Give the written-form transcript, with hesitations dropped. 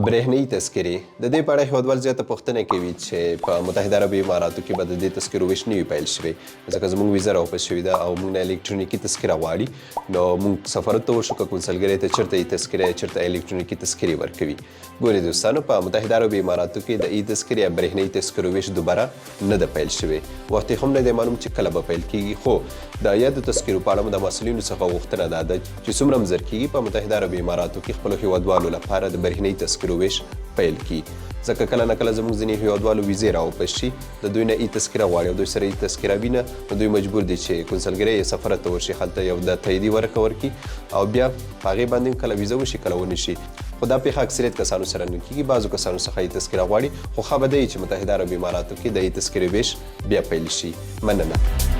برېښنايي تذکرې د دې په اړه هیوادوال زیاته پوښتنه کوي چې په متحده عربي اماراتو کې به د دې تذکرو ویش نه وي پیل شوی ځکه زموږ ویزه راواپس شوې ده او موږ نه الکترونیکي تذکره غواړي نو موږ سفارت ته ورشو که کونسلګرۍ ته چېرته یې تذکره چېرته الکترونیکي تذکرې ورکوي ګورې دوستانو په متحده عربي اماراتو کې د ای تذکرې یا برېښنايي تذکرو ویش دوباره نه ده پیل شوی وخت یې هم نه دی معلوم چې کله به پیل کیږي خو د یادو تذکرو په اړه د مسؤلینو څخه غوښتنه دا ده چې څومره هم زر کیږي په متحده عربي اماراتو کې خپلو هیوادوالو لپاره د برېښنايي تذکرو ویش پیل کی ځکه کله نه کله زموږ ځینې هیوادوالو ویزې راواپس شي د دوی نه ای تذکره غواړي او دوی سره ای تذکره وي نه نو دوی مجبور دي چې کونسلګرۍ یې سفارت ته ورشي هلته یو د تاییدي ورقه ورکړي او بیا په هغې باندې هم کله ویزه وشي کله ونه شي خو دا پیښه اکثریت کسانو سره نه کیږي بعضو کسانو څخه ای تذکره غواړي خو ښه به دی چې متحده عربي اماراتو کې د ای تذکرې ویش بیا پیل شي مننه